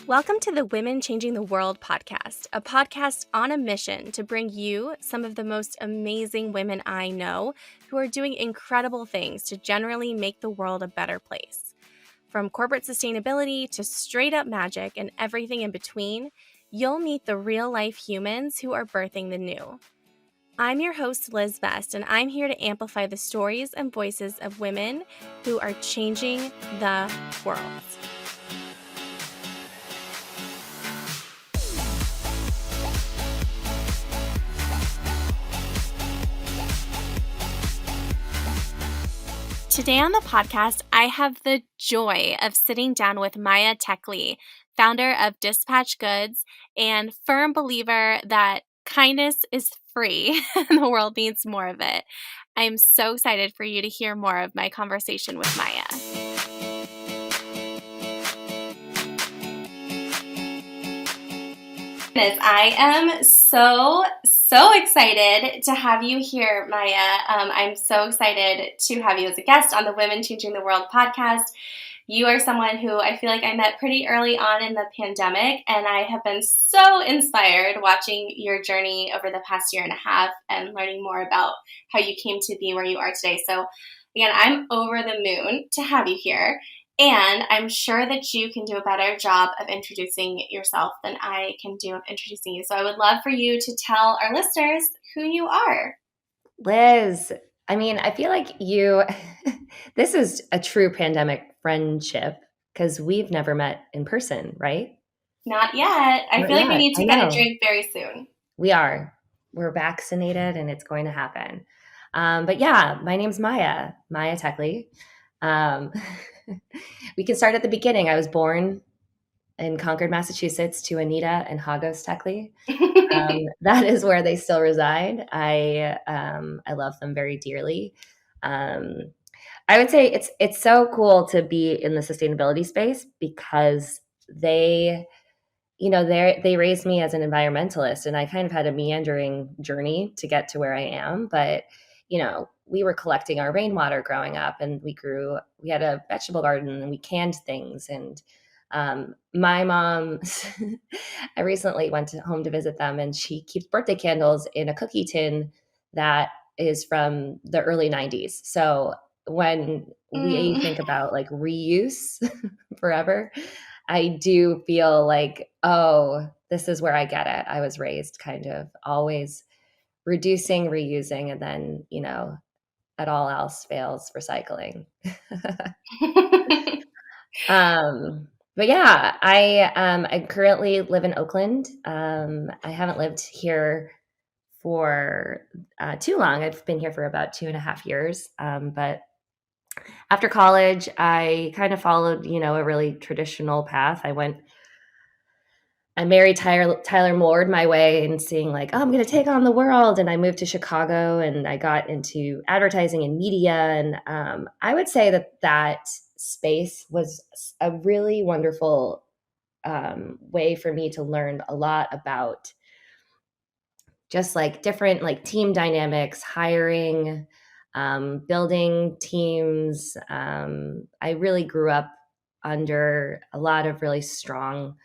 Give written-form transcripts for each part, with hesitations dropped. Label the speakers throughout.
Speaker 1: Welcome to the Women Changing the World podcast, a podcast on a mission to bring you some of the most amazing women I know who are doing incredible things to generally make the world a better place. From corporate sustainability to straight up magic and everything in between, you'll meet the real life humans who are birthing the new. I'm your host, Liz Best, and I'm here to amplify the stories and voices of women who are changing the world. Today on the podcast, I have the joy of sitting down with Maia Tekle, founder of Dispatch Goods and firm believer that kindness is free and the world needs more of it. I'm so excited for you to hear more of my conversation with Maia. I am so excited to have you here, Maia. I'm so excited to have you as a guest on the Women Changing the World podcast. You are someone who I feel like I met pretty early on in the pandemic, and I have been so inspired watching your journey over the past year and a half and learning more about how you came to be where you are today. So again, I'm over the moon to have you here. And I'm sure that you can do a better job of introducing yourself than I can do of introducing you. So I would love for you to tell our listeners who you are.
Speaker 2: Liz, I feel like this is a true pandemic friendship because we've never met in person, right?
Speaker 1: Not yet. I feel like we need to get a drink very soon.
Speaker 2: We're vaccinated and it's going to happen. But yeah, my name's Maia Tekle. We can start at the beginning. I was born in Concord, Massachusetts to Anita and Hagos Tekle. That is where they still reside. I love them very dearly. I would say it's so cool to be in the sustainability space because they raised me as an environmentalist, and I kind of had a meandering journey to get to where I am. But we were collecting our rainwater growing up, and we had a vegetable garden, and we canned things. And my mom, I recently went home to visit them, and she keeps birthday candles in a cookie tin that is from the early 90s. So when we think about like reuse forever, I do feel like, oh, this is where I get it. I was raised kind of always reducing, reusing, and then, at all else fails, recycling. But yeah, I currently live in Oakland. I haven't lived here for too long. I've been here for about 2.5 years. But after college, I kind of followed, a really traditional path. I married Tyler Moored my way and seeing like, oh, I'm going to take on the world. And I moved to Chicago and I got into advertising and media. And I would say that space was a really wonderful way for me to learn a lot about just like different like team dynamics, hiring, building teams. I really grew up under a lot of really strong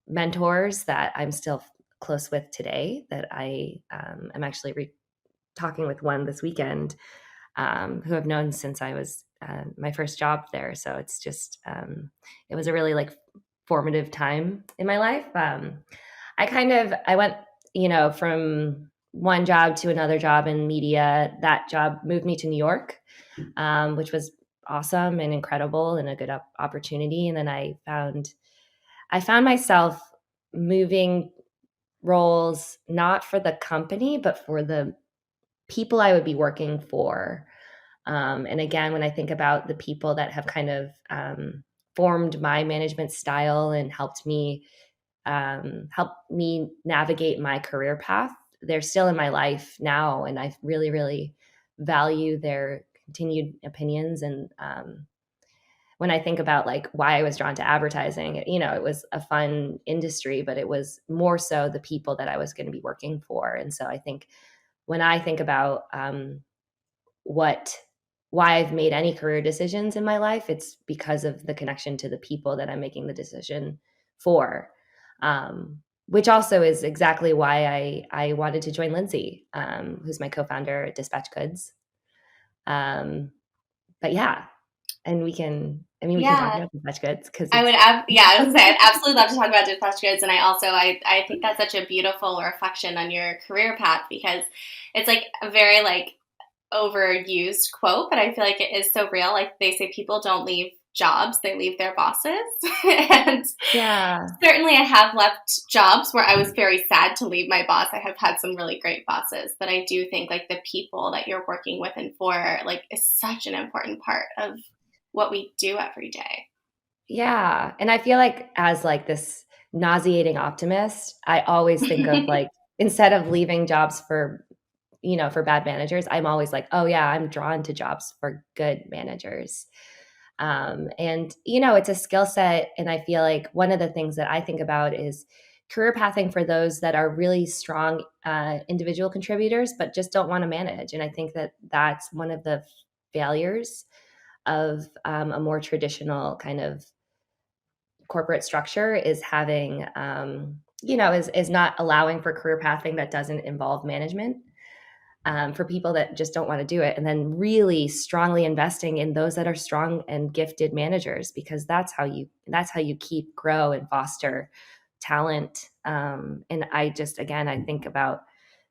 Speaker 2: mentors that I'm still close with today, that I am actually talking with one this weekend who I've known since I was my first job there. So it's just, it was a really like formative time in my life. I went, from one job to another job in media. That job moved me to New York, which was awesome and incredible and a good opportunity. And then I found myself moving roles, not for the company, but for the people I would be working for. And again, when I think about the people that have kind of formed my management style and helped me navigate my career path, they're still in my life now. And I really, really value their continued opinions. And when I think about like why I was drawn to advertising, it was a fun industry, but it was more so the people that I was going to be working for. And so I think when I think about what why I've made any career decisions in my life, it's because of the connection to the people that I'm making the decision for. Which also is exactly why I wanted to join Lindsay, who's my co-founder at Dispatch Goods. But yeah, and we can talk
Speaker 1: Yeah.
Speaker 2: about Dispatch Goods because
Speaker 1: I would,
Speaker 2: it's
Speaker 1: yeah, I was gonna say, I'd absolutely love to talk about dispatch goods, and I think that's such a beautiful reflection on your career path because it's like a very like overused quote, but I feel like it is so real. Like they say, people don't leave jobs; they leave their bosses, and
Speaker 2: yeah.
Speaker 1: certainly I have left jobs where I was very sad to leave my boss. I have had some really great bosses, but I do think like the people that you're working with and for like is such an important part of what we do every day.
Speaker 2: Yeah, and I feel like as like this nauseating optimist, I always think of like instead of leaving jobs for, for bad managers, I'm always like, oh yeah, I'm drawn to jobs for good managers. And it's a skill set, and I feel like one of the things that I think about is career pathing for those that are really strong individual contributors, but just don't want to manage. And I think that that's one of the failures of a more traditional kind of corporate structure is having is not allowing for career pathing that doesn't involve management, for people that just don't want to do it, and then really strongly investing in those that are strong and gifted managers, because that's how you keep, grow, and foster talent. And I just, again, I think about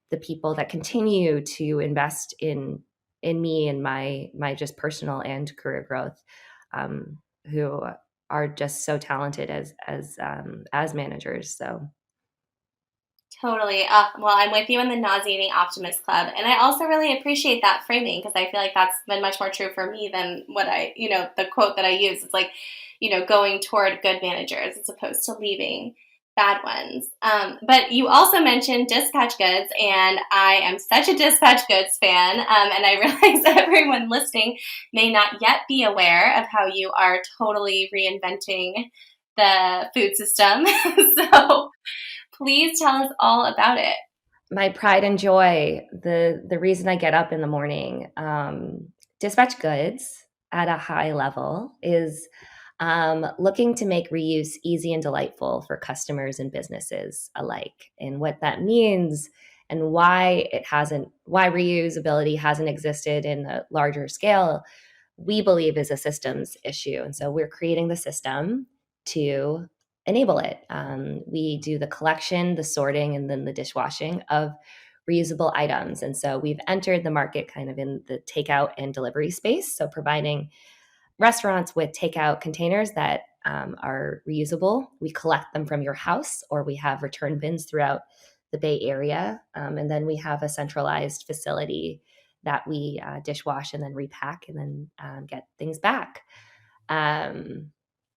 Speaker 2: the people that continue to invest in me and my just personal and career growth, who are just so talented as managers. So
Speaker 1: Totally. Well, I'm with you in the nauseating optimist club. And I also really appreciate that framing because I feel like that's been much more true for me than the quote that I use. It's like, going toward good managers as opposed to leaving bad ones. But you also mentioned dispatch goods, and I am such a dispatch goods fan. And I realize that everyone listening may not yet be aware of how you are totally reinventing the food system. So please tell us all about it.
Speaker 2: my pride and joy, the reason I get up in the morning, dispatch goods at a high level is looking to make reuse easy and delightful for customers and businesses alike. And what that means and why reusability hasn't existed in a larger scale, we believe is a systems issue. And so we're creating the system to enable it. We do the collection, the sorting, and then the dishwashing of reusable items. And so we've entered the market kind of in the takeout and delivery space. So providing restaurants with takeout containers that are reusable. We collect them from your house, or we have return bins throughout the Bay Area. And then we have a centralized facility that we dishwash and then repack and then get things back. Um,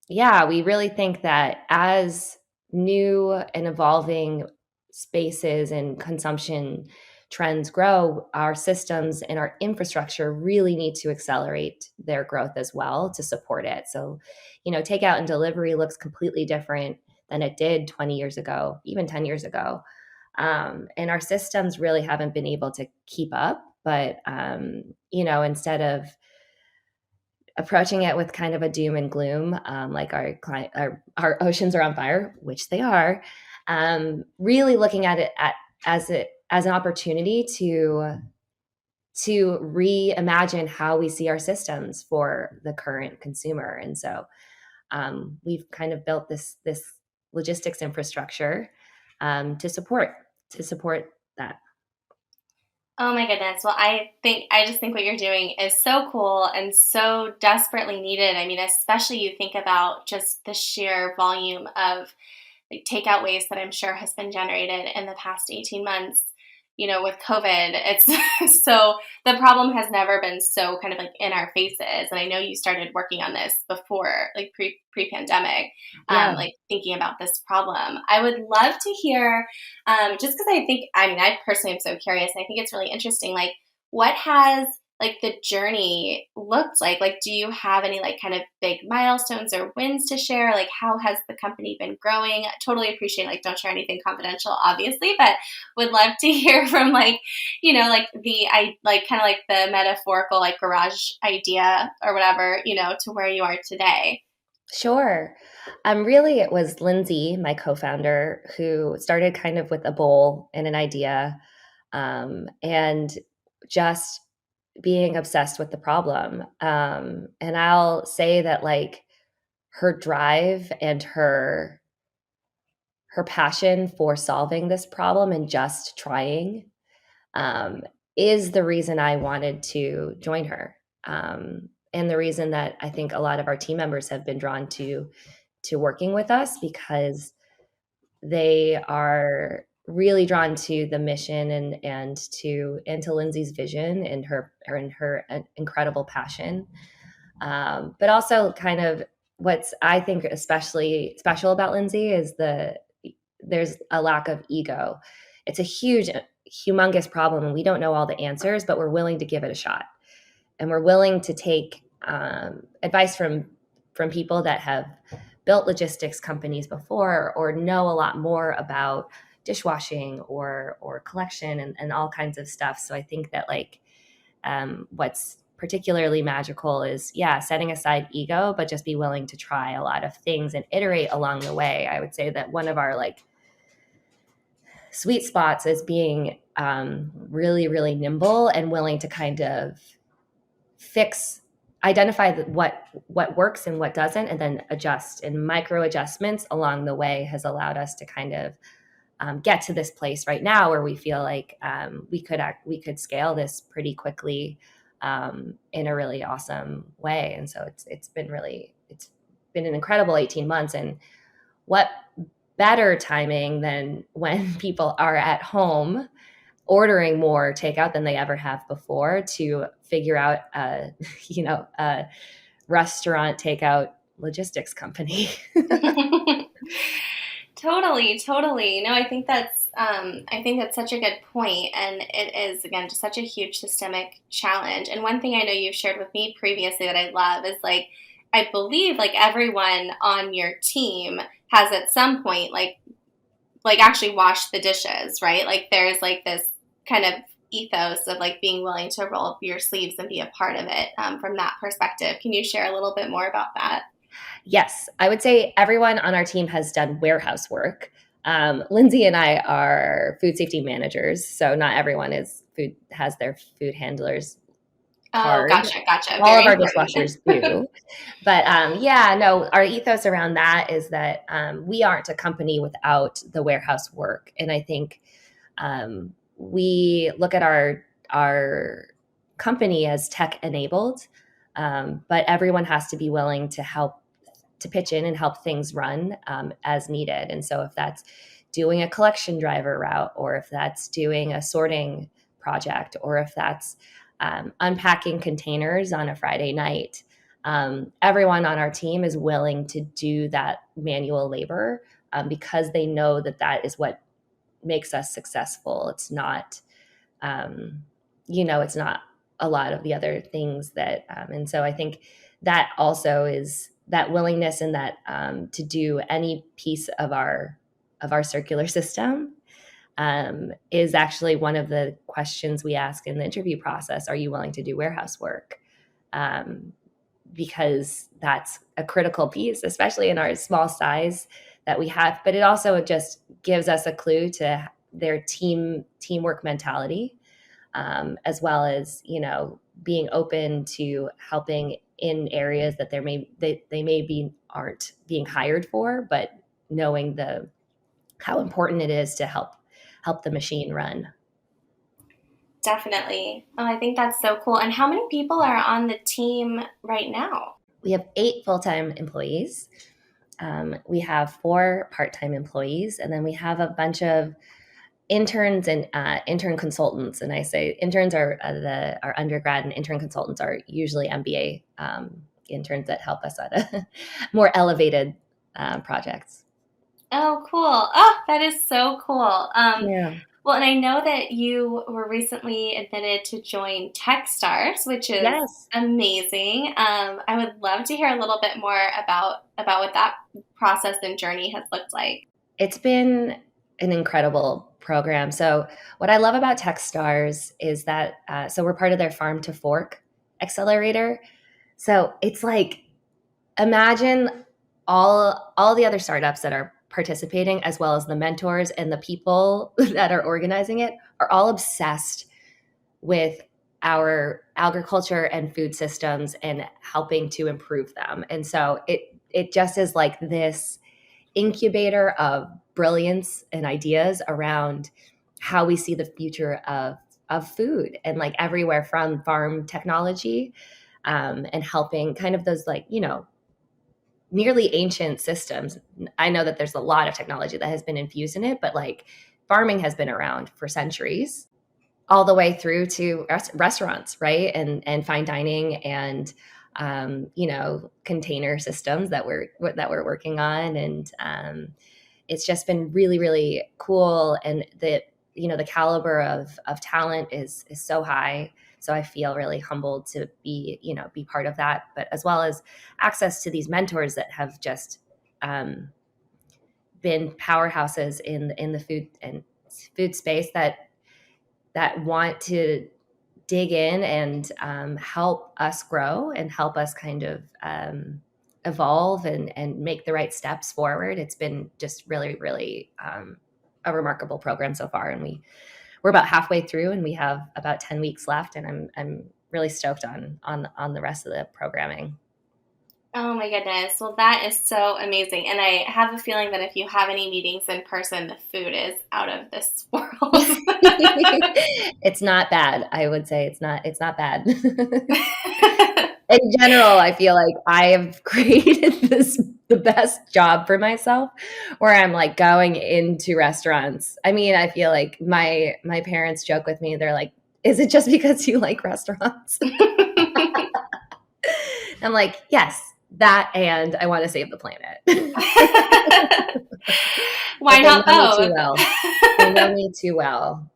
Speaker 2: yeah, we really think that as new and evolving spaces and consumption trends grow, our systems and our infrastructure really need to accelerate their growth as well to support it. So, takeout and delivery looks completely different than it did 20 years ago, even 10 years ago. And our systems really haven't been able to keep up. But, instead of approaching it with kind of a doom and gloom, like our oceans are on fire, which they are, really looking at it as an opportunity to reimagine how we see our systems for the current consumer. And so we've kind of built this logistics infrastructure to support that.
Speaker 1: Oh my goodness. Well, I just think what you're doing is so cool and so desperately needed. I mean, especially you think about just the sheer volume of like takeout waste that I'm sure has been generated in the past 18 months, with COVID. It's so the problem has never been so kind of like in our faces. And I know you started working on this before, like pre-pandemic,
Speaker 2: Yeah.
Speaker 1: like thinking about this problem. I would love to hear, just because I personally am so curious, and I think it's really interesting, like what has like the journey looked like. Like, do you have any like kind of big milestones or wins to share? Like, how has the company been growing? Totally appreciate, like, don't share anything confidential, obviously, but would love to hear from like, like I like kind of like the metaphorical like garage idea or whatever, to where you are today.
Speaker 2: Sure. Really, it was Lindsay, my co-founder, who started kind of with a goal and an idea, and just being obsessed with the problem. And I'll say that like her drive and her passion for solving this problem and just trying, um, is the reason I wanted to join her. And the reason that I think a lot of our team members have been drawn to working with us, because they are really drawn to the mission and to Lindsay's vision and her incredible passion. But also kind of what's I think especially special about Lindsay is there's a lack of ego. It's a humongous problem and we don't know all the answers, but we're willing to give it a shot. And we're willing to take advice from people that have built logistics companies before or know a lot more about dishwashing or collection and all kinds of stuff. So I think that like what's particularly magical is setting aside ego, but just be willing to try a lot of things and iterate along the way. I would say that one of our like sweet spots is being really, really nimble and willing to kind of identify what works and what doesn't, and then adjust. And micro adjustments along the way has allowed us to kind of get to this place right now where we feel like we could scale this pretty quickly in a really awesome way. And so it's been an incredible 18 months. And what better timing than when people are at home ordering more takeout than they ever have before to figure out a restaurant takeout logistics company.
Speaker 1: Totally. No, I think that's such a good point, and it is again just such a huge systemic challenge. And one thing I know you've shared with me previously that I love is like I believe like everyone on your team has at some point like actually washed the dishes, right? Like there's like this kind of ethos of like being willing to roll up your sleeves and be a part of it from that perspective. Can you share a little bit more about that?
Speaker 2: Yes, I would say everyone on our team has done warehouse work. Lindsay and I are food safety managers, so not everyone has their food handlers
Speaker 1: Oh,
Speaker 2: card.
Speaker 1: gotcha.
Speaker 2: All of
Speaker 1: Very
Speaker 2: our
Speaker 1: important.
Speaker 2: dishwashers do. But no, our ethos around that is that we aren't a company without the warehouse work. And I think we look at our company as tech enabled, but everyone has to be willing to help to pitch in and help things run as needed. And so if that's doing a collection driver route, or if that's doing a sorting project, or if that's unpacking containers on a Friday night, everyone on our team is willing to do that manual labor because they know that that is what makes us successful. It's not, it's not a lot of the other things and so I think that also is that willingness and that to do any piece of our circular system is actually one of the questions we ask in the interview process. Are you willing to do warehouse work? Because that's a critical piece, especially in our small size that we have. But it also just gives us a clue to their teamwork mentality, as well as being open to helping in areas that they maybe aren't being hired for, but knowing how important it is to help the machine run.
Speaker 1: Definitely. Oh, I think that's so cool. And how many people are on the team right now?
Speaker 2: We have 8 full-time employees. We have 4 part-time employees, and then we have a bunch of interns and intern consultants. And I say interns are our undergrad, and intern consultants are usually MBA interns that help us at a more elevated projects.
Speaker 1: Oh, cool. Oh, that is so cool.
Speaker 2: Yeah.
Speaker 1: Well, and I know that you were recently admitted to join Techstars, which is
Speaker 2: Yes,
Speaker 1: amazing. I would love to hear a little bit more about what that process and journey has looked like.
Speaker 2: it's been an incredible program. So, what I love about Techstars is that so we're part of their Farm to Fork accelerator. So it's like imagine all the other startups that are participating, as well as the mentors and the people that are organizing it, are all obsessed with our agriculture and food systems and helping to improve them. And so it just is like this incubator of brilliance and ideas around how we see the future of food, and like everywhere from farm technology, and helping kind of those, like, nearly ancient systems. I know that there's a lot of technology that has been infused in it, but like farming has been around for centuries, all the way through to restaurants, right? And fine dining, and container systems that we're working on. And it's just been really, really cool. And the caliber of talent is so high. So I feel really humbled to be part of that, but as well as access to these mentors that have just um, been powerhouses in the food space, that want to dig in and help us grow and help us kind of evolve and make the right steps forward. It's been just really, really a remarkable program so far, and we're about halfway through, and we have about 10 weeks left, and I'm really stoked on the rest of the programming.
Speaker 1: Oh my goodness. Well, that is so amazing. And I have a feeling that if you have any meetings in person, the food is out of this world.
Speaker 2: It's not bad. I would say it's not bad. In general, I feel like I have created the best job for myself, where I'm like going into restaurants. I mean, I feel like my parents joke with me. They're like, "Is it just because you like restaurants?" I'm like, "Yes, that, and I want to save the planet."
Speaker 1: Why
Speaker 2: But they
Speaker 1: not
Speaker 2: know me too
Speaker 1: both?
Speaker 2: well. They know me too well.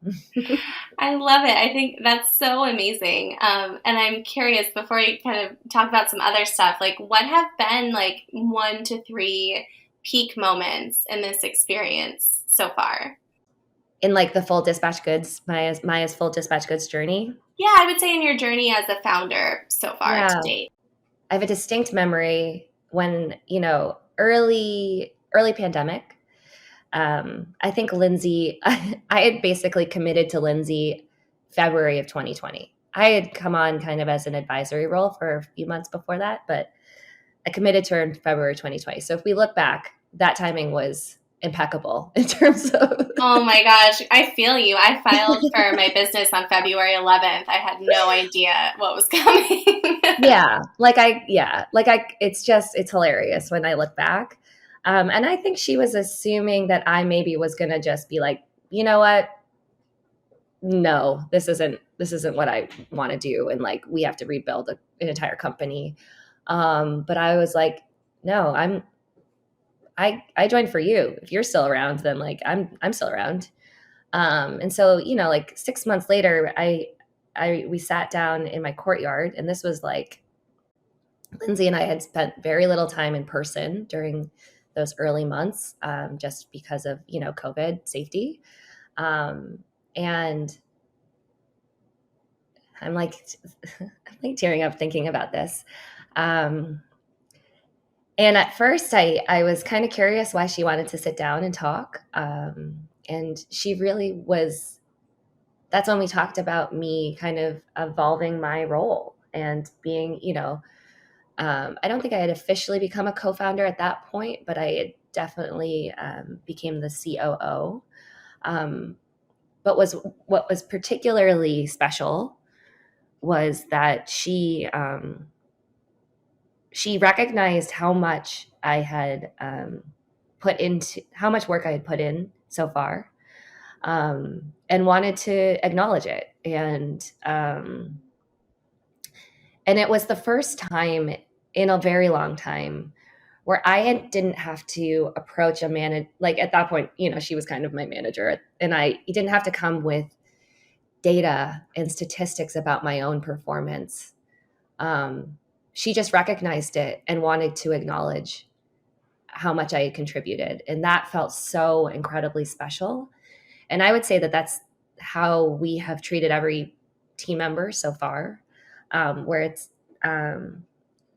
Speaker 1: I love it. I think that's so amazing. And I'm curious, before we kind of talk about some other stuff, like what have been like 1 to 3 peak moments in this experience so far?
Speaker 2: In like the full dispatch goods, Maya's full dispatch goods journey.
Speaker 1: Yeah, I would say in your journey as a founder so far
Speaker 2: Yeah.
Speaker 1: to date.
Speaker 2: I have a distinct memory when, early pandemic. I think Lindsay, I had basically committed to Lindsay February of 2020. I had come on kind of as an advisory role for a few months before that, but I committed to her in February 2020. So if we look back, that timing was impeccable in terms of
Speaker 1: Oh my gosh, I feel you. I filed for my business on February 11th. I had no idea what was coming.
Speaker 2: it's hilarious when I look back. And I think she was assuming that I maybe was going to just be like, you know what? No, this isn't what I want to do. And like, we have to rebuild an entire company. But I was like, no, I joined for you. If you're still around, then like, I'm still around. And so, like 6 months later, we sat down in my courtyard, and this was like, Lindsay and I had spent very little time in person during those early months, just because of COVID safety, and I'm like I'm like tearing up thinking about this. Um, and at first, I was kind of curious why she wanted to sit down and talk, and she really was. That's when we talked about me kind of evolving my role and being, I don't think I had officially become a co-founder at that point, but I had definitely became the COO. Um, but what was particularly special was that she recognized how much I had how much work I had put in so far, and wanted to acknowledge it. And it was the first time in a very long time where I didn't have to approach a manager. Like at that point, she was kind of my manager, and I didn't have to come with data and statistics about my own performance. She just recognized it and wanted to acknowledge how much I had contributed. And that felt so incredibly special. And I would say that that's how we have treated every team member so far, where it's,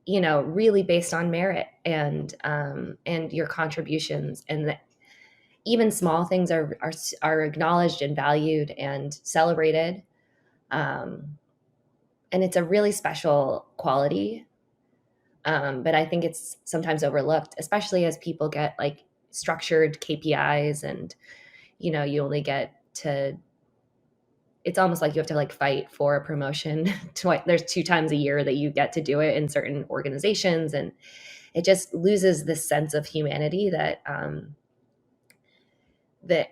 Speaker 2: really based on merit and your contributions, and that even small things are acknowledged and valued and celebrated. And it's a really special quality. But I think it's sometimes overlooked, especially as people get like structured KPIs, and you only get to. It's almost like you have to like fight for a promotion. There's 2 times a year that you get to do it in certain organizations, and it just loses this sense of humanity that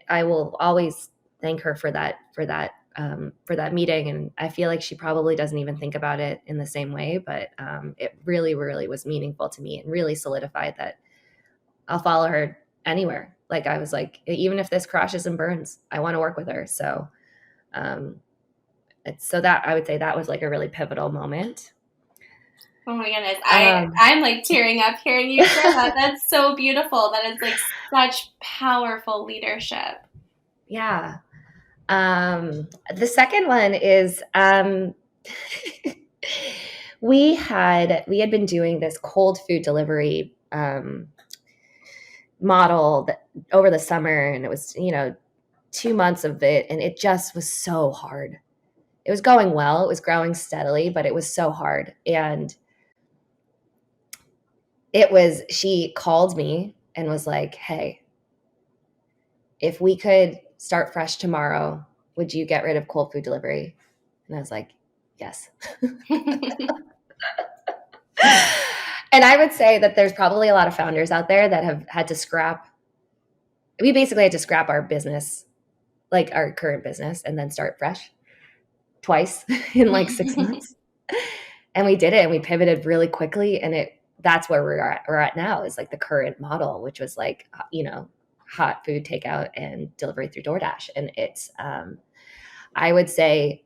Speaker 2: I will always thank her for that meeting. And I feel like she probably doesn't even think about it in the same way, but it really, really was meaningful to me and really solidified that I'll follow her anywhere. Like I was like, even if this crashes and burns, I want to work with her. So, so that I would say that was like a really pivotal moment.
Speaker 1: Oh my goodness. I'm like tearing up hearing you share that. That's so beautiful. That is like such powerful leadership.
Speaker 2: Yeah. The second one is we had been doing this cold food delivery model over the summer, and it was 2 months of it, and it just was so hard. It was going well, it was growing steadily, but it was so hard. And she called me and was like, hey, if we could start fresh tomorrow, would you get rid of cold food delivery? And I was like, yes. And I would say that there's probably a lot of founders out there that have had to scrap. We basically had to scrap our business, like our current business, and then start fresh twice in like 6 months. And we did it, and we pivoted really quickly. And that's where we're at now, is like the current model, which was like, hot food takeout and delivery through DoorDash. And it's, I would say,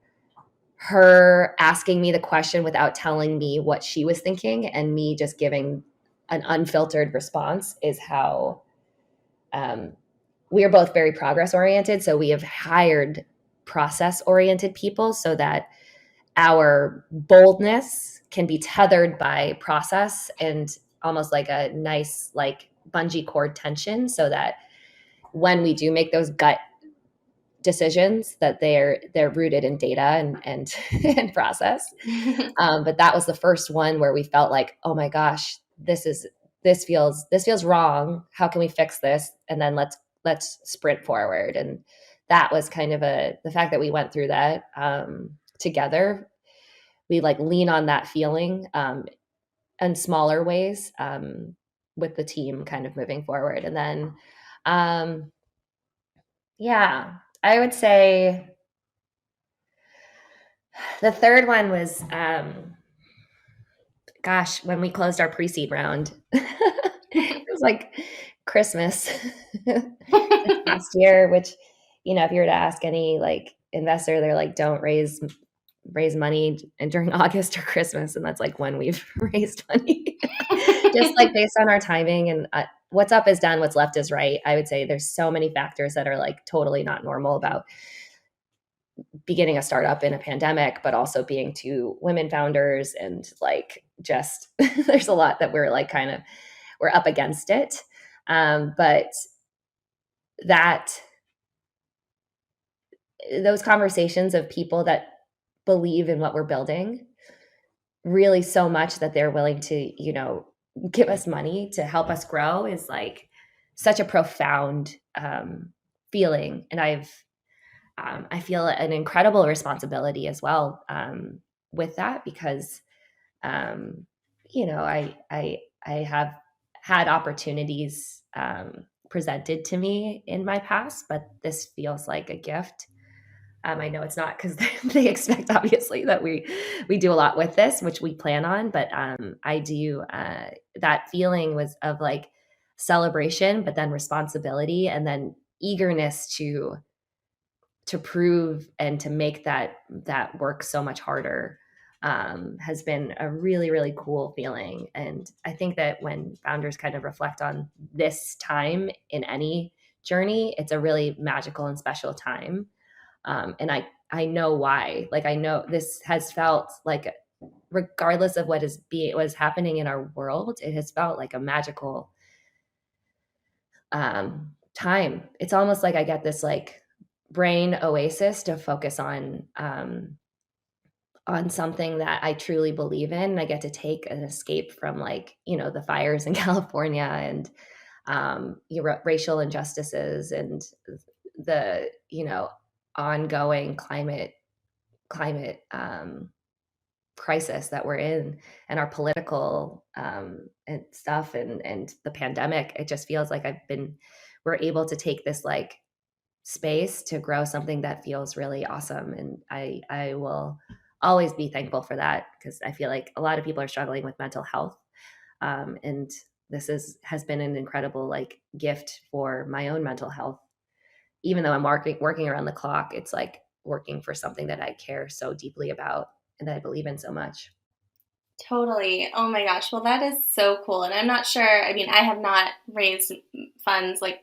Speaker 2: her asking me the question without telling me what she was thinking and me just giving an unfiltered response is how we are both very progress oriented. So we have hired process oriented people so that our boldness can be tethered by process and almost like a nice like bungee cord tension, so that when we do make those gut decisions, that they're rooted in data and and process. But that was the first one where we felt like, oh my gosh, this feels wrong. How can we fix this? And then let's sprint forward. And that was kind of the fact that we went through that together. We like lean on that feeling in smaller ways with the team kind of moving forward. And then yeah, I would say the third one was, when we closed our pre-seed round. It was like Christmas last year, which, if you were to ask any like investor, they're like, don't raise money during August or Christmas. And that's like when we've raised money, just like based on our timing. And what's up is done, what's left is right. I would say there's so many factors that are like totally not normal about beginning a startup in a pandemic, but also being 2 women founders, and like just there's a lot that we're like we're up against it. But those conversations of people that believe in what we're building really so much that they're willing to, give us money to help us grow is like such a profound feeling. And I feel an incredible responsibility as well with that, because I have had opportunities presented to me in my past, but this feels like a gift. I know it's not because they expect obviously that we do a lot with this, which we plan on, but I do that feeling was of like celebration, but then responsibility, and then eagerness to prove and to make that work so much harder has been a really, really cool feeling. And I think that when founders kind of reflect on this time in any journey, it's a really magical and special time. And I know why. Like I know this has felt like, regardless of what is happening in our world, it has felt like a magical time. It's almost like I get this like brain oasis to focus on something that I truly believe in. I get to take an escape from like, the fires in California and racial injustices and the, ongoing climate crisis that we're in, and our political and stuff, and the pandemic. It just feels like we're able to take this like space to grow something that feels really awesome. And I will always be thankful for that, because I feel like a lot of people are struggling with mental health. And this has been an incredible like gift for my own mental health. Even though I'm working around the clock, it's like working for something that I care so deeply about and that I believe in so much.
Speaker 1: Totally. Oh my gosh. Well, that is so cool. And I'm not sure. I mean, I have not raised funds, like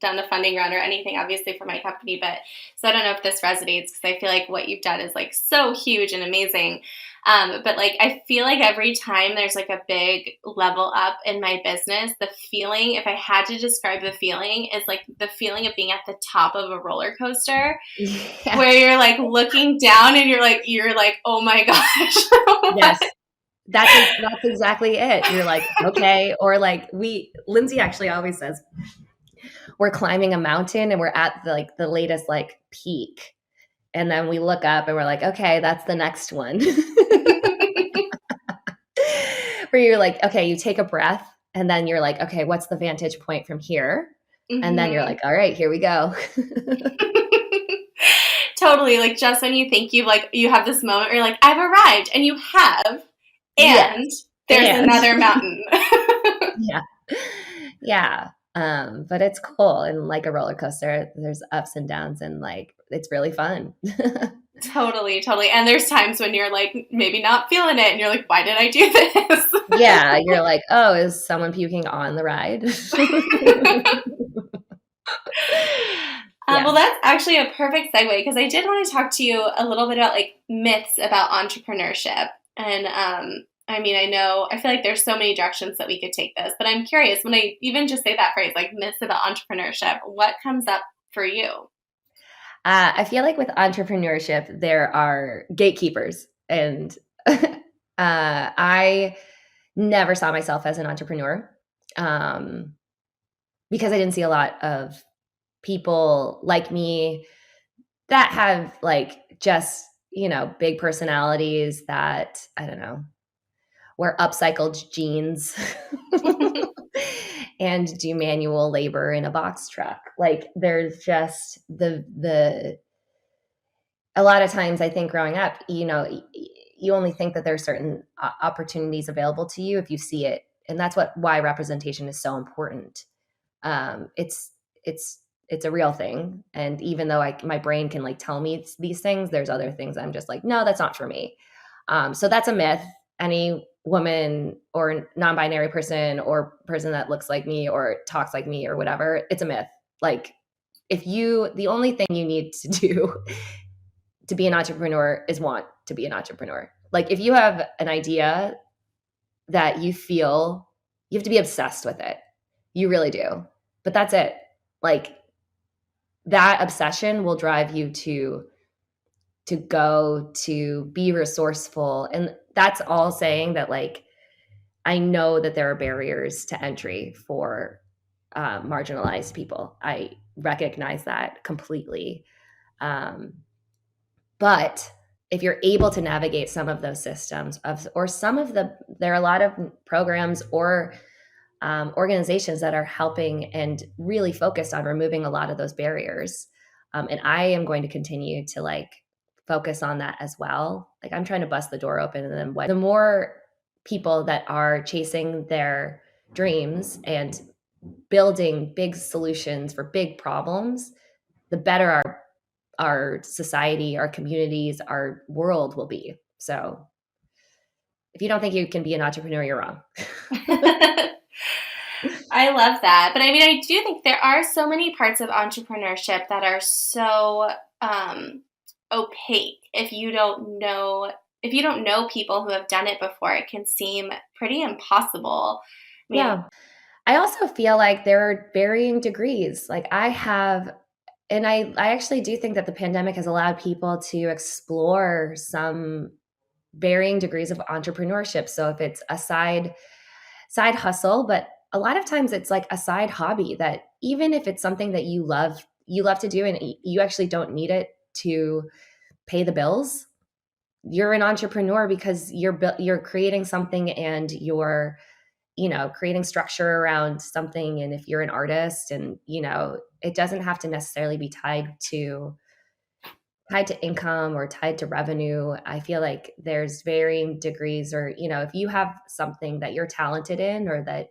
Speaker 1: done a funding round or anything, obviously, for my company. But so I don't know if this resonates, because I feel like what you've done is like so huge and amazing. But like, I feel like every time there's like a big level up in my business, the feeling, if I had to describe the feeling, is like the feeling of being at the top of a roller coaster,
Speaker 2: Yeah.
Speaker 1: where you're like looking down and you're like, oh my gosh.
Speaker 2: Yes. That's exactly it. You're like, okay. Or like Lindsay actually always says, we're climbing a mountain and we're at the latest like peak. And then we look up and we're like, okay, that's the next one. Where you're like, okay, you take a breath and then you're like, okay, what's the vantage point from here? And then you're like, all right, here we go.
Speaker 1: Totally. Like just when you think you have this moment where you're like, I've arrived, and you have, and
Speaker 2: Yes.
Speaker 1: there's another mountain.
Speaker 2: Yeah. Yeah. But it's cool. And like a roller coaster, there's ups and downs, and like it's really fun.
Speaker 1: Totally, totally. And there's times when you're like maybe not feeling it and you're like, why did I do this?
Speaker 2: Yeah, you're like, oh, is someone puking on the ride? Yeah.
Speaker 1: Well, that's actually a perfect segue, because I did want to talk to you a little bit about like myths about entrepreneurship. And I mean, I feel like there's so many directions that we could take this, but I'm curious, when I even just say that phrase, like myths about entrepreneurship, what comes up for you?
Speaker 2: I feel like with entrepreneurship, there are gatekeepers. And I never saw myself as an entrepreneur, because I didn't see a lot of people like me that have like just, big personalities that, I don't know, wear upcycled jeans and do manual labor in a box truck. Like there's just a lot of times I think growing up, you only think that there's certain opportunities available to you if you see it. And that's why representation is so important. It's it's a real thing. And even though my brain can like tell me these things, there's other things I'm just like, no, that's not for me. So that's a myth. Any woman or non-binary person or person that looks like me or talks like me or whatever, it's a myth. Like the only thing you need to do to be an entrepreneur is want to be an entrepreneur. Like if you have an idea that you feel, you have to be obsessed with it. You really do. But that's it. Like that obsession will drive you to go, to be resourceful. And that's all saying that, like, I know that there are barriers to entry for marginalized people. I recognize that completely. But if you're able to navigate some of those systems there are a lot of programs or organizations that are helping and really focused on removing a lot of those barriers. And I am going to continue to like focus on that as well. Like I'm trying to bust the door open, and then the more people that are chasing their dreams and building big solutions for big problems, the better our society, our communities, our world will be. So if you don't think you can be an entrepreneur, you're wrong.
Speaker 1: I love that. But I mean, I do think there are so many parts of entrepreneurship that are so opaque. If you don't know people who have done it before, it can seem pretty impossible. I mean,
Speaker 2: Yeah. I also feel like there are varying degrees. Like I have, and I actually do think that the pandemic has allowed people to explore some varying degrees of entrepreneurship. So if it's a side hustle, but a lot of times it's like a side hobby that even if it's something that you love to do and you actually don't need it to pay the bills, you're an entrepreneur because you're creating something and you're creating structure around something. And if you're an artist and it doesn't have to necessarily be tied to income or tied to revenue. I feel like there's varying degrees, or if you have something that you're talented in, or that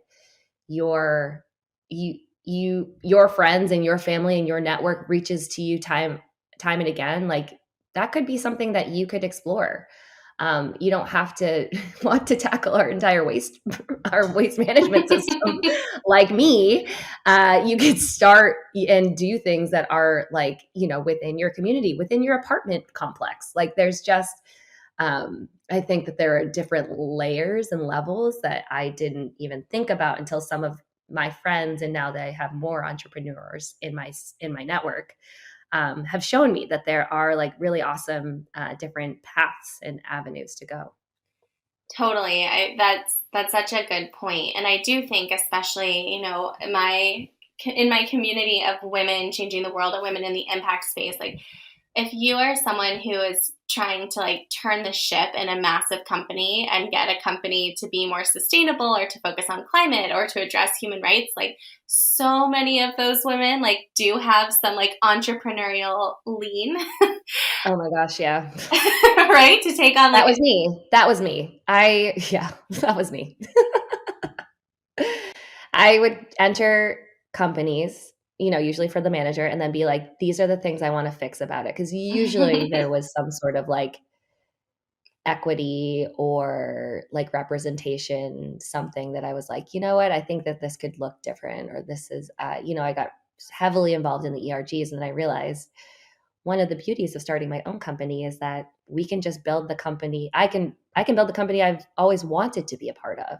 Speaker 2: your your friends and your family and your network reaches to you time and again, like that could be something that you could explore. You don't have to want to tackle our waste management system like me. You could start and do things that are like within your community, within your apartment complex. Like there's just I think that there are different layers and levels that I didn't even think about until some of my friends, and now that I have more entrepreneurs in my network, have shown me that there are like really awesome different paths and avenues to go.
Speaker 1: totally. That's such a good point. And I do think, especially, in my community of women changing the world, or women in the impact space, like if you are someone who is trying to like turn the ship in a massive company and get a company to be more sustainable, or to focus on climate, or to address human rights, like so many of those women like do have some like entrepreneurial lean.
Speaker 2: Oh my gosh, yeah.
Speaker 1: Right, to take on
Speaker 2: That
Speaker 1: like
Speaker 2: was me. That was me. Yeah, that was me. I would enter companies, usually for the manager, and then be like, these are the things I want to fix about it. Because usually there was some sort of like equity or like representation, something that I was like, you know what, I think that this could look different, or this is, I got heavily involved in the ERGs, and then I realized one of the beauties of starting my own company is that we can just build the company. I can build the company I've always wanted to be a part of,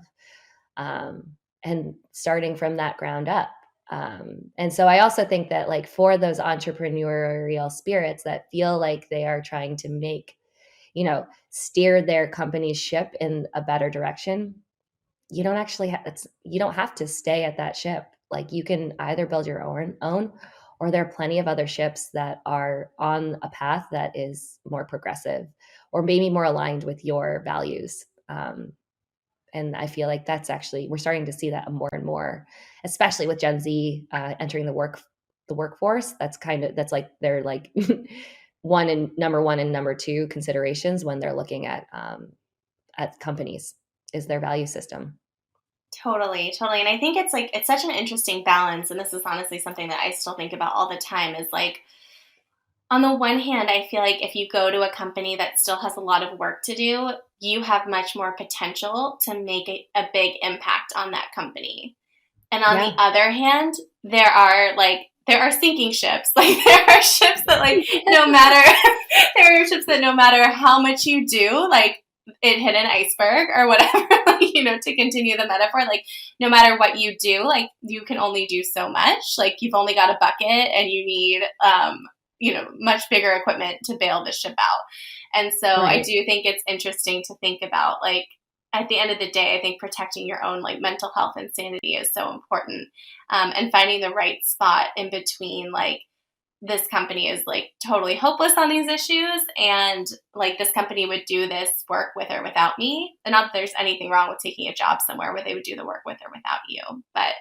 Speaker 2: and starting from that ground up. And so I also think that like for those entrepreneurial spirits that feel like they are trying to make, steer their company's ship in a better direction, you don't actually you don't have to stay at that ship. Like you can either build your own, or there are plenty of other ships that are on a path that is more progressive or maybe more aligned with your values. And I feel like that's actually, we're starting to see that more and more, especially with Gen Z entering the workforce. That's like they're like number one and number two considerations when they're looking at companies, is their value system.
Speaker 1: totally, totally. And I think it's like it's such an interesting balance, and this is honestly something that I still think about all the time, is like on the one hand, I feel like if you go to a company that still has a lot of work to do, you have much more potential to make a big impact on that company. And on the
Speaker 2: Yeah.
Speaker 1: other hand, there are sinking ships. Like there are ships that like no matter there are ships that no matter how much you do, like it hit an iceberg or whatever, like, to continue the metaphor, like no matter what you do, like you can only do so much. Like you've only got a bucket and you need much bigger equipment to bail the ship out. And so I
Speaker 2: Right.
Speaker 1: do think it's interesting to think about like at the end of the day, I think protecting your own like mental health and sanity is so important, and finding the right spot in between like this company is like totally hopeless on these issues, and like this company would do this work with or without me. And not that there's anything wrong with taking a job somewhere where they would do the work with or without you, but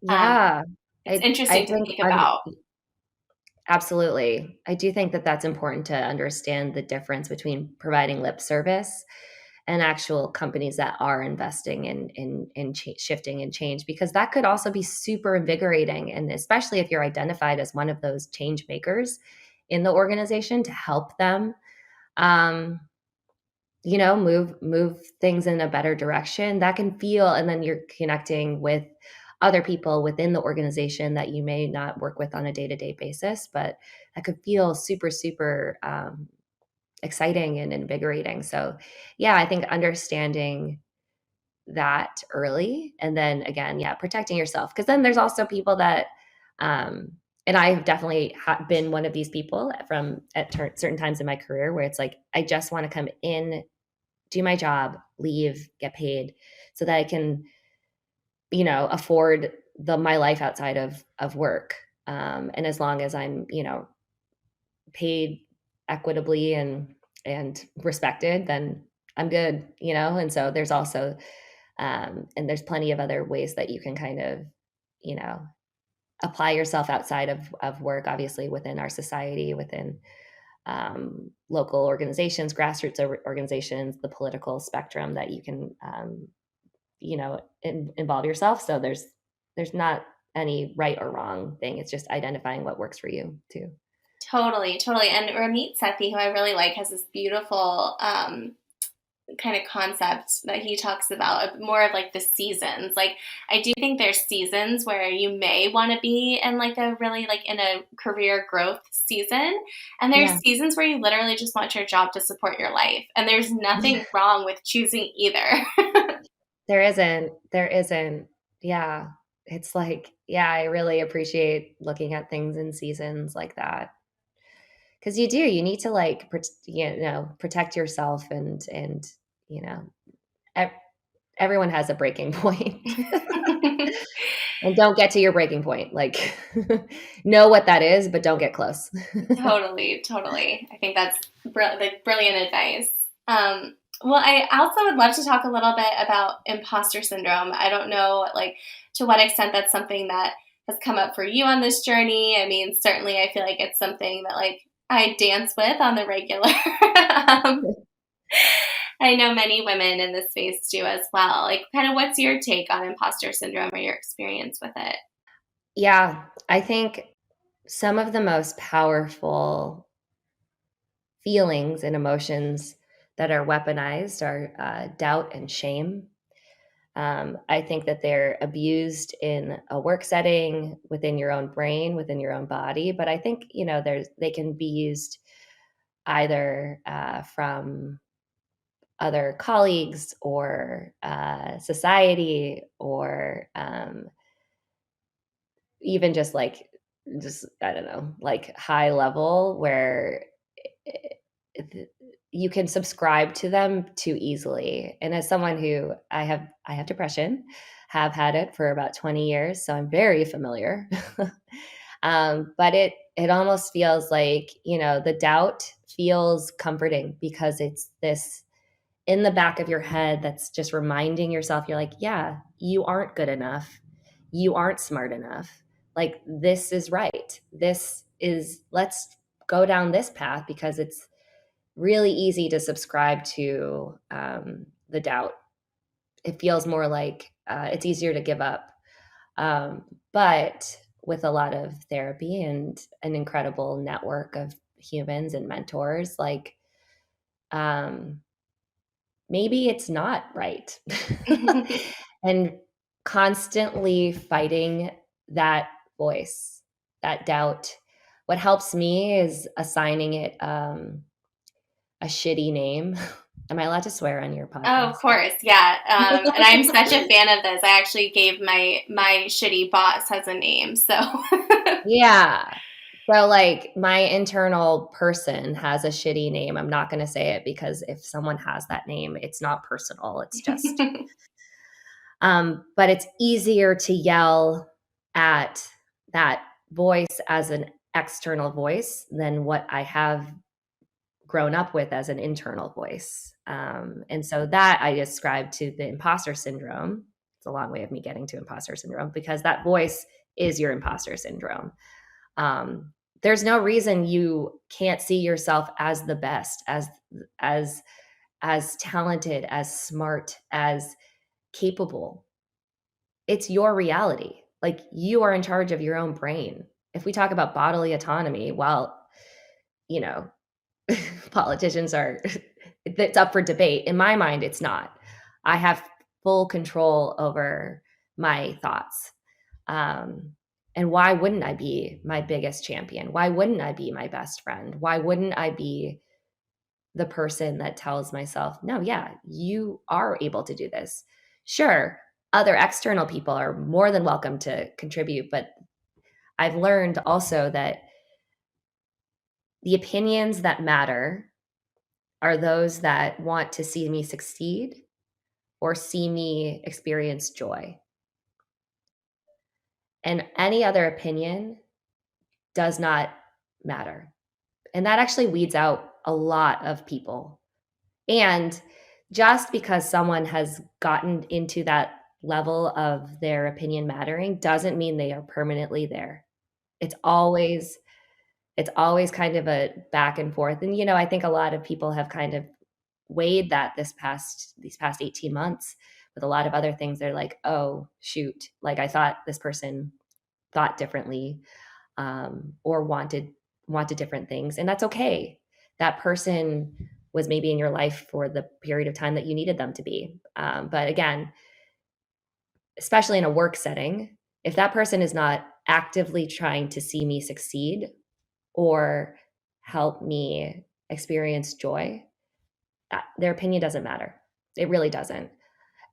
Speaker 1: um,
Speaker 2: Yeah.
Speaker 1: it's
Speaker 2: I
Speaker 1: interesting to
Speaker 2: think
Speaker 1: think about.
Speaker 2: Absolutely. I do think that that's important to understand the difference between providing lip service and actual companies that are investing in shifting and change, because that could also be super invigorating. And especially if you're identified as one of those change makers in the organization to help them, um, move things in a better direction, that can feel, and then you're connecting with other people within the organization that you may not work with on a day-to-day basis, but that could feel super, super exciting and invigorating. So yeah, I think understanding that early, and then again, yeah, protecting yourself, because then there's also people that um and I have definitely been one of these people from at certain times in my career where it's like I just want to come in, do my job, leave, get paid so that I can, afford my life outside of work. And as long as I'm, paid equitably and respected, then I'm good, And so there's also, and there's plenty of other ways that you can kind of, you know, apply yourself outside of work, obviously within our society, within local organizations, grassroots organizations, the political spectrum that you can, involve yourself. So there's not any right or wrong thing. It's just identifying what works for you too.
Speaker 1: Totally, totally. And Ramit Sethi, who I really like, has this beautiful kind of concept that he talks about, more of like the seasons. Like, I do think there's seasons where you may want to be in like a really like in a career growth season, and there's
Speaker 2: Yeah.
Speaker 1: seasons where you literally just want your job to support your life, and there's nothing wrong with choosing either.
Speaker 2: There isn't. Yeah. It's like, yeah, I really appreciate looking at things in seasons like that. Cause you need to like, protect yourself and, you know, ev- everyone has a breaking point. And don't get to your breaking point. Like, know what that is, but don't get close.
Speaker 1: Totally, totally. I think that's like brilliant advice. Well, I also would love to talk a little bit about imposter syndrome. I don't know, like, to what extent that's something that has come up for you on this journey. I mean, certainly, I feel like it's something that like I dance with on the regular. I know many women in this space do as well. Like, kind of, what's your take on imposter syndrome or your experience with it?
Speaker 2: Yeah, I think some of the most powerful feelings and emotions that are weaponized are doubt and shame. I think that they're abused in a work setting, within your own brain, within your own body. But I think they can be used either from other colleagues or society, or even just I don't know, like high level, where you can subscribe to them too easily. And as someone who I have depression, have had it for about 20 years, so I'm very familiar. But it almost feels like, the doubt feels comforting because it's this in the back of your head that's just reminding yourself, you're like, yeah, you aren't good enough. You aren't smart enough. Like, this is right. Let's go down this path, because it's really easy to subscribe to the doubt. It feels more like it's easier to give up. Um, but with a lot of therapy and an incredible network of humans and mentors, like, um, maybe it's not right. And constantly fighting that voice, that doubt. What helps me is assigning it a shitty name. Am I allowed to swear on your
Speaker 1: Oh, of
Speaker 2: podcast?
Speaker 1: course, yeah. And I'm such a fan of this. I actually gave my shitty boss has a name, so.
Speaker 2: Yeah. So, like, my internal person has a shitty name. I'm not going to say it, because if someone has that name, it's not personal. It's just, but it's easier to yell at that voice as an external voice than what I have grown up with as an internal voice. And so that I describe to the imposter syndrome. It's a long way of me getting to imposter syndrome, because that voice is your imposter syndrome. Um, there's no reason you can't see yourself as the best, as as talented, as smart, as capable. It's your reality. Like, you are in charge of your own brain. If we talk about bodily autonomy, well, you know, politicians are it's up for debate. In my mind, it's not. I have full control over my thoughts. Um, and why wouldn't I be my biggest champion? Why wouldn't I be my best friend? Why wouldn't I be the person that tells myself, no, yeah, you are able to do this? Sure, other external people are more than welcome to contribute, but I've learned also that the opinions that matter are those that want to see me succeed or see me experience joy. And any other opinion does not matter. And that actually weeds out a lot of people. And just because someone has gotten into that level of their opinion mattering doesn't mean they are permanently there. It's always it's always kind of a back and forth. And I think a lot of people have kind of weighed that these past 18 months with a lot of other things. They're like, oh shoot, like I thought this person thought differently, or wanted different things, and that's okay. That person was maybe in your life for the period of time that you needed them to be. But again, especially in a work setting, if that person is not actively trying to see me succeed or help me experience joy, their opinion doesn't matter. It really doesn't.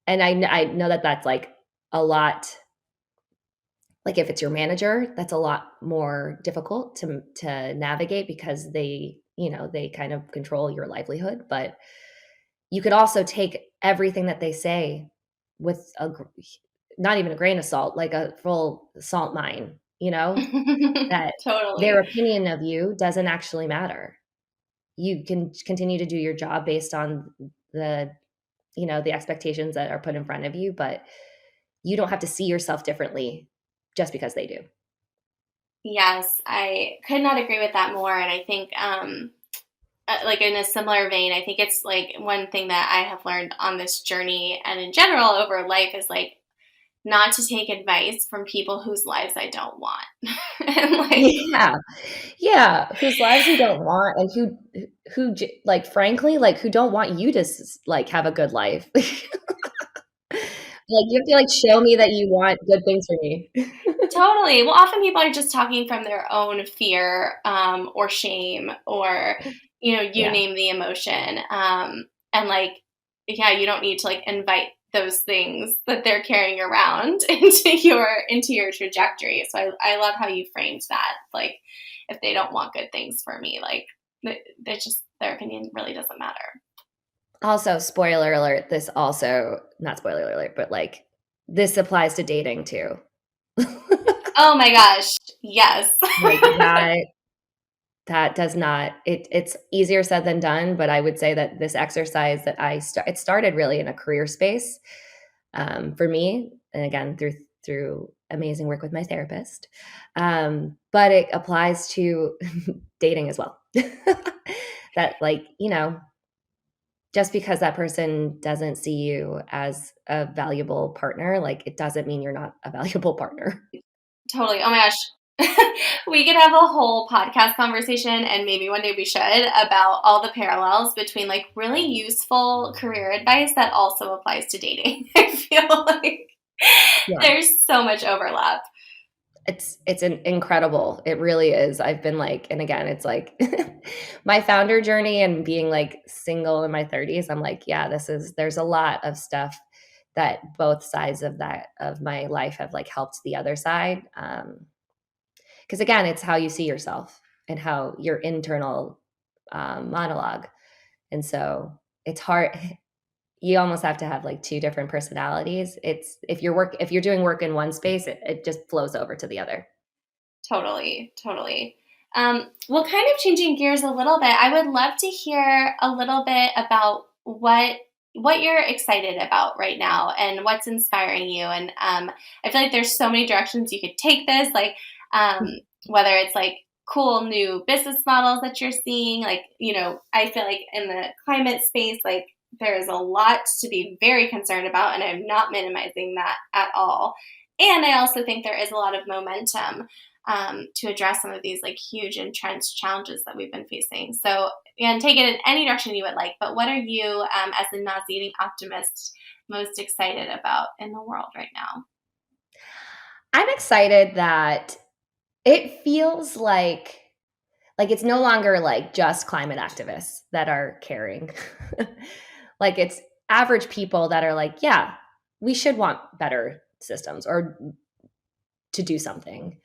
Speaker 2: And I know that that's like a lot. Like if it's your manager, that's a lot more difficult to navigate because they kind of control your livelihood. But you could also take everything that they say with not even a grain of salt, like a full salt mine, that their
Speaker 1: Totally.
Speaker 2: opinion of you doesn't actually matter. You can continue to do your job based on the the expectations that are put in front of you, but you don't have to see yourself differently just because they do.
Speaker 1: Yes, I could not agree with that more. And I think, like in a similar vein, I think it's like one thing that I have learned on this journey and in general over life is like not to take advice from people whose lives I don't want. And like,
Speaker 2: Yeah. Yeah, whose lives you don't want, and like, frankly, like, who don't want you to like, have a good life. Like, you have to, like, show me that you want good things for me.
Speaker 1: totally. Well, often people are just talking from their own fear, or shame, or you
Speaker 2: Yeah.
Speaker 1: name the emotion. And like, yeah, you don't need to like invite those things that they're carrying around into your trajectory. So I love how you framed that. Like, if they don't want good things for me, like, they just their opinion really doesn't matter.
Speaker 2: Also, spoiler alert, this also not spoiler alert, but, like, this applies to dating too.
Speaker 1: Oh my gosh, yes.
Speaker 2: Like, that does not it's easier said than done, but I would say that this exercise that it started really in a career space, for me, and again, through amazing work with my therapist, but it applies to dating as well. That, like, just because that person doesn't see you as a valuable partner, like, it doesn't mean you're not a valuable partner.
Speaker 1: Totally. Oh my gosh. We could have a whole podcast conversation, and maybe one day we should, about all the parallels between like really useful career advice that also applies to dating. I feel like
Speaker 2: Yeah.
Speaker 1: there's so much overlap.
Speaker 2: It's an incredible. It really is. I've been like, and again, it's like my founder journey and being like single in my 30s. I'm like, yeah, there's a lot of stuff that both sides of my life have like helped the other side. Because again, it's how you see yourself and how your internal monologue. And so it's hard. You almost have to have like two different personalities. It's if you're doing work in one space, it just flows over to the other.
Speaker 1: Totally, totally. Well, kind of changing gears a little bit, I would love to hear a little bit about what you're excited about right now and what's inspiring you. And I feel like there's so many directions you could take this, like, whether it's like cool new business models that you're seeing? Like, I feel like in the climate space, like there is a lot to be very concerned about, and I'm not minimizing that at all. And I also think there is a lot of momentum to address some of these like huge entrenched challenges that we've been facing. So, and take it in any direction you would like. But what are you, as a nauseating optimist, most excited about in the world right now?
Speaker 2: I'm excited that it feels like it's no longer like just climate activists that are caring. Like it's average people that are like, yeah, we should want better systems or to do something.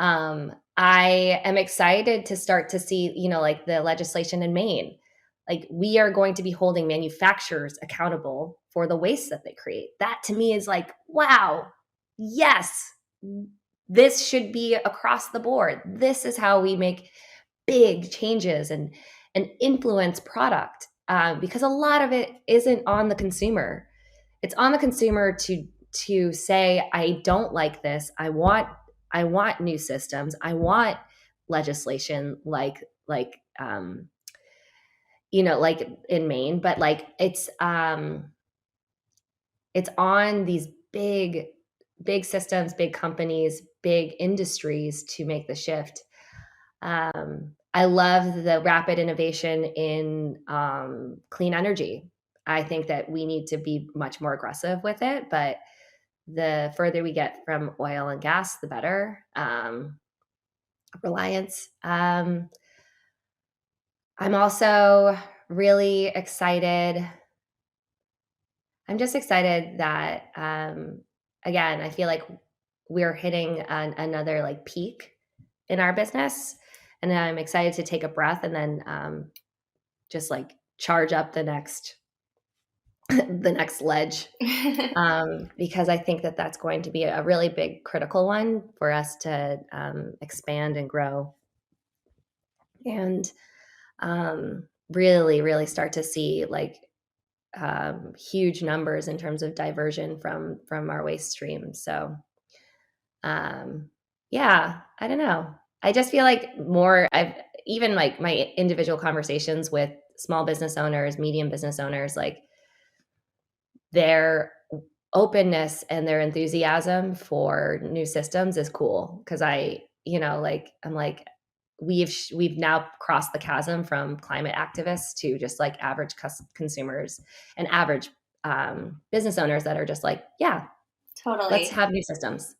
Speaker 2: I am excited to start to see, like the legislation in Maine. Like we are going to be holding manufacturers accountable for the waste that they create. That to me is like, wow, yes, this should be across the board. This is how we make big changes and influence product, because a lot of it isn't on the consumer. It's on the consumer to say, I don't like this. I want new systems. I want legislation like in Maine, but like it's on these big systems, big companies, big industries to make the shift. I love the rapid innovation in clean energy. I think that we need to be much more aggressive with it, but the further we get from oil and gas, the better. Reliance. I'm also really excited. I'm just excited that, again, I feel like we're hitting another like peak in our business, and I'm excited to take a breath and then just like charge up the next the next ledge, because I think that that's going to be a really big critical one for us to expand and grow and really, really start to see like huge numbers in terms of diversion from our waste stream. So yeah, I don't know. I just feel like more I've even like my individual conversations with small business owners, medium business owners, like their openness and their enthusiasm for new systems is cool because I'm like we've now crossed the chasm from climate activists to just like average consumers and average business owners that are just like, yeah, let's
Speaker 1: Totally.
Speaker 2: have new systems.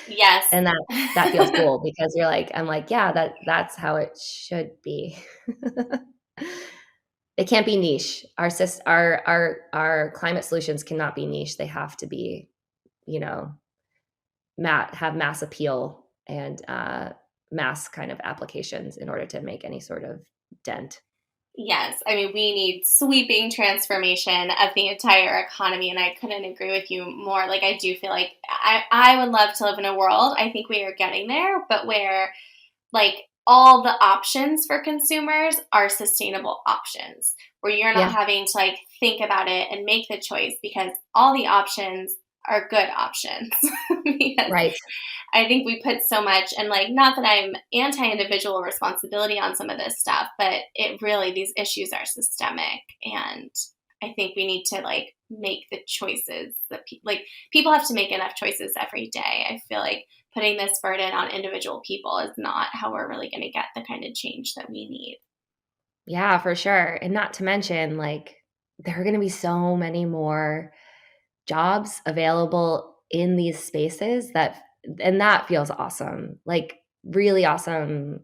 Speaker 1: Yes.
Speaker 2: And that feels cool because I'm like, yeah, that's how it should be. It can't be niche. Our climate solutions cannot be niche. They have to be, you know, have mass appeal and mass kind of applications in order to make any sort of dent.
Speaker 1: Yes. I mean, we need sweeping transformation of the entire economy, and I couldn't agree with you more. Like, I do feel like I would love to live in a world, I think we are getting there, but where like all the options for consumers are sustainable options, where you're not
Speaker 2: Yeah,
Speaker 1: having to like think about it and make the choice because all the options are good options. Because
Speaker 2: right.
Speaker 1: I think we put so much, and like, not that I'm anti individual responsibility on some of this stuff, but it really, these issues are systemic. And I think we need to like make the choices that people have to make enough choices every day. I feel like putting this burden on individual people is not how we're really going to get the kind of change that we need.
Speaker 2: Yeah, for sure. And not to mention, like, there are going to be so many more jobs available in these spaces and that feels awesome. Like, really awesome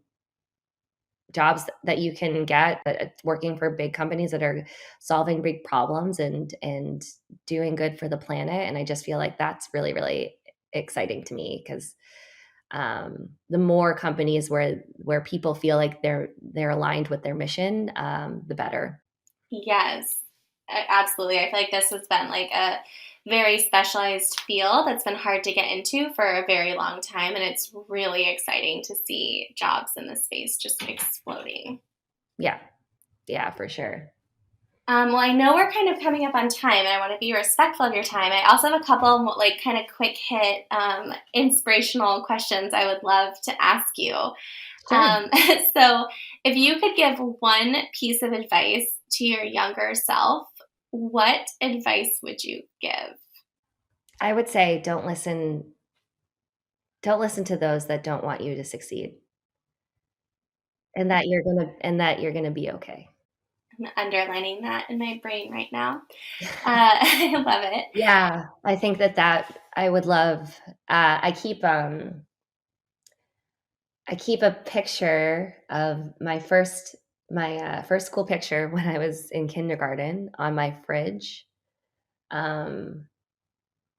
Speaker 2: jobs that you can get that working for big companies that are solving big problems and doing good for the planet. And I just feel like that's really, really exciting to me because the more companies where people feel like they're aligned with their mission, the better.
Speaker 1: Yes, absolutely. I feel like this has been like a very specialized field that's been hard to get into for a very long time. And it's really exciting to see jobs in this space just exploding.
Speaker 2: Yeah, yeah, for sure.
Speaker 1: Well, I know we're kind of coming up on time, and I want to be respectful of your time. I also have a couple like kind of quick hit inspirational questions I would love to ask you.
Speaker 2: Sure.
Speaker 1: So if you could give one piece of advice to your younger self, what advice would you give?
Speaker 2: I would say don't listen to those that don't want you to succeed, and that you're gonna be okay.
Speaker 1: I'm underlining that in my brain right now. I love it.
Speaker 2: Yeah, I think that I would love, I keep a picture of my first school picture when I was in kindergarten on my fridge, um,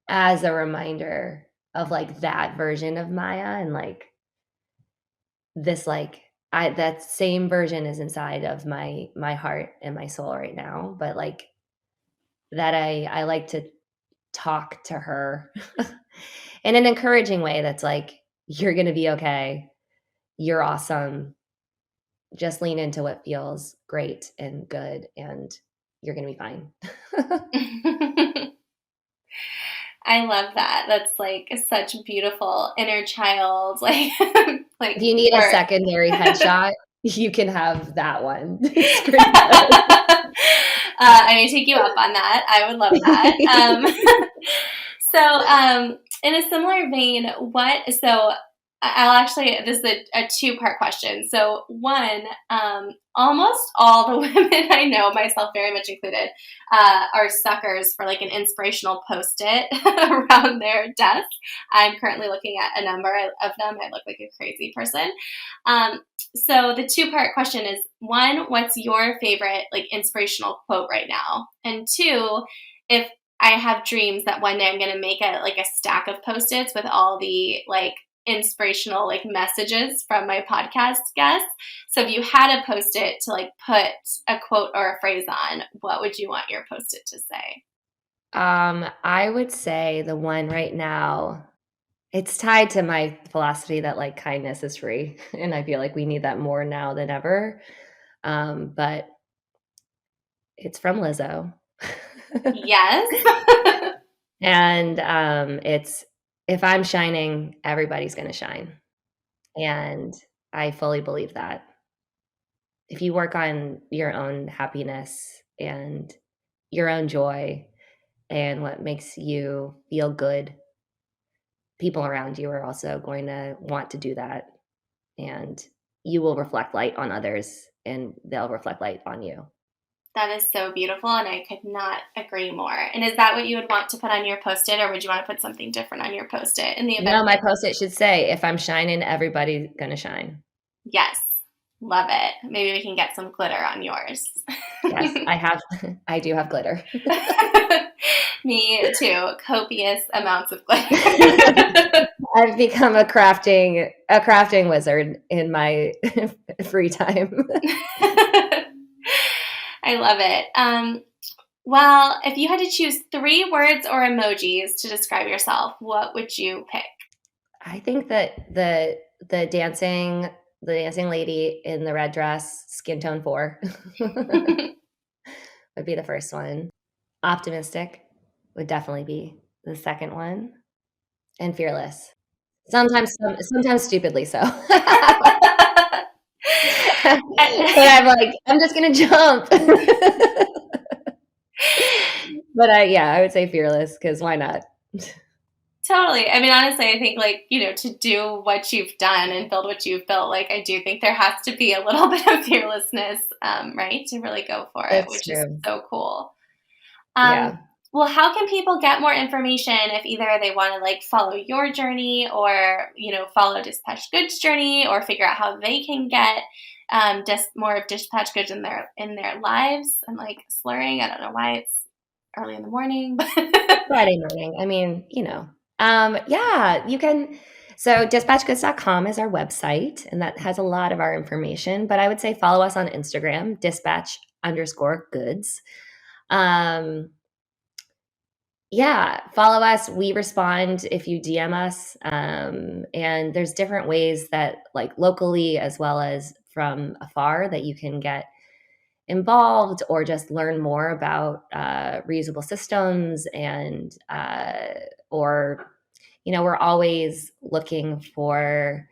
Speaker 2: as a reminder of, like, that version of Maya, and, like, this, like I that same version is inside of my heart and my soul right now, but, like, that I like to talk to her in an encouraging way that's like, "You're gonna be okay. You're awesome. Just lean into what feels great and good, and you're gonna be fine."
Speaker 1: I love that. That's like such beautiful inner child, like,
Speaker 2: If
Speaker 1: like,
Speaker 2: you need a
Speaker 1: or
Speaker 2: secondary headshot, you can have that one. It's pretty good.
Speaker 1: I may take you up on that. I would love that. In a similar vein, I'll actually, this is a two-part question. So, one, almost all the women I know, myself very much included, are suckers for like an inspirational post-it around their desk. I'm currently looking at a number of them. I look like a crazy person. So the two-part question is, one, what's your favorite like inspirational quote right now? And two, if I have dreams that one day I'm going to make a stack of post-its with all the like inspirational like messages from my podcast guests. So if you had a post-it to like put a quote or a phrase on, what would you want your post-it to say?
Speaker 2: I would say the one right now, it's tied to my philosophy that, like, kindness is free, and I feel like we need that more now than ever, but it's from Lizzo.
Speaker 1: Yes.
Speaker 2: And, it's, "If I'm shining, everybody's gonna shine," and I fully believe that. If you work on your own happiness and your own joy and what makes you feel good, people around you are also going to want to do that, and you will reflect light on others, and they'll reflect light on you.
Speaker 1: That is so beautiful, and I could not agree more. And is that what you would want to put on your post-it, or would you want to put something different on your post-it in the event
Speaker 2: No, my Post-it should say, "If I'm shining, everybody's gonna shine."
Speaker 1: Yes, love it. Maybe we can get some glitter on yours.
Speaker 2: Yes, I do have glitter.
Speaker 1: Me too. Copious amounts of glitter.
Speaker 2: I've become a crafting wizard in my free time.
Speaker 1: I love it. Well, if you had to choose three words or emojis to describe yourself, what would you pick?
Speaker 2: I think that the dancing lady in the red dress, skin tone 4, would be the first one. Optimistic would definitely be the second one, and fearless. Sometimes stupidly so. But I'm like, "I'm just gonna jump." But I would say fearless, because why not?
Speaker 1: Totally. I mean, honestly, I think like, to do what you've done and build what you've built, like I do think there has to be a little bit of fearlessness, right, to really go for it,
Speaker 2: It's
Speaker 1: which is
Speaker 2: true.
Speaker 1: so cool.
Speaker 2: Yeah.
Speaker 1: Well, how can people get more information if either they want to like follow your journey or, follow Dispatch Goods journey or figure out how they can get more of Dispatch Goods in their lives? I'm like slurring. I don't know why it's early in the morning, but
Speaker 2: Friday morning. I mean, yeah, you can. So dispatchgoods.com is our website, and that has a lot of our information. But I would say follow us on Instagram, dispatch_goods. Um, yeah, follow us. We respond if you DM us. And there's different ways that, like locally as well as from afar, that you can get involved or just learn more about reusable systems, and or we're always looking for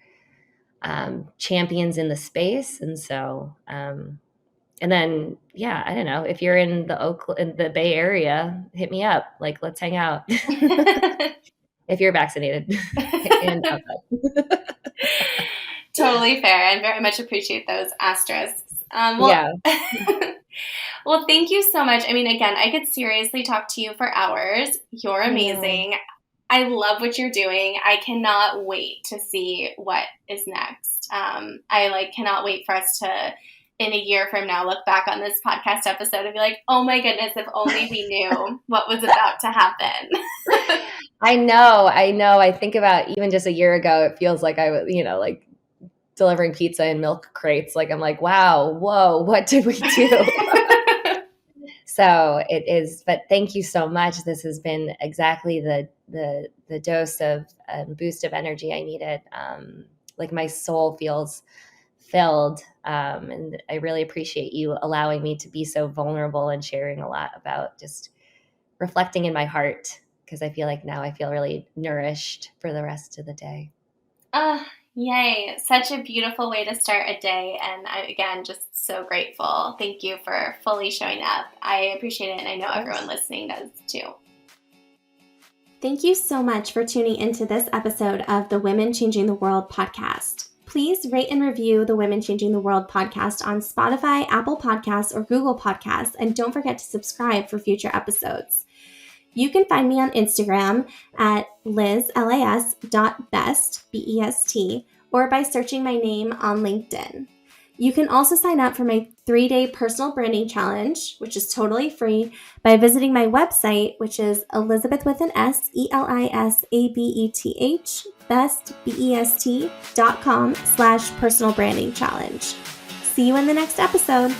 Speaker 2: champions in the space. And so, and then, yeah, I don't know, if you're in the Bay Area, hit me up. Like, let's hang out. If you're vaccinated and outside.
Speaker 1: Totally fair, and very much appreciate those asterisks.
Speaker 2: Yeah.
Speaker 1: Well, thank you so much. I mean, again, I could seriously talk to you for hours. You're amazing. I love what you're doing. I cannot wait to see what is next. I cannot wait for us to, in a year from now, look back on this podcast episode and be like, oh my goodness, if only we knew what was about to happen.
Speaker 2: I know. I think about even just a year ago, it feels like I was, like delivering pizza in milk crates. Like, I'm like, wow, whoa, what did we do? So it is, but thank you so much. This has been exactly the dose of boost of energy I needed. Like, my soul feels filled. And I really appreciate you allowing me to be so vulnerable and sharing a lot about just reflecting in my heart, because I feel like now I feel really nourished for the rest of the day.
Speaker 1: Yay. Such a beautiful way to start a day. And I'm, again, just so grateful. Thank you for fully showing up. I appreciate it. And I know everyone listening does too. Thank you so much for tuning into this episode of the Women Changing the World podcast. Please rate and review the Women Changing the World podcast on Spotify, Apple Podcasts, or Google Podcasts. And don't forget to subscribe for future episodes. You can find me on Instagram at liz.best, B-E-S-T, or by searching my name on LinkedIn. You can also sign up for my 3-day personal branding challenge, which is totally free, by visiting my website, which is Elizabeth with an S, ELISABETH, best, BEST.com/personal branding challenge. See you in the next episode.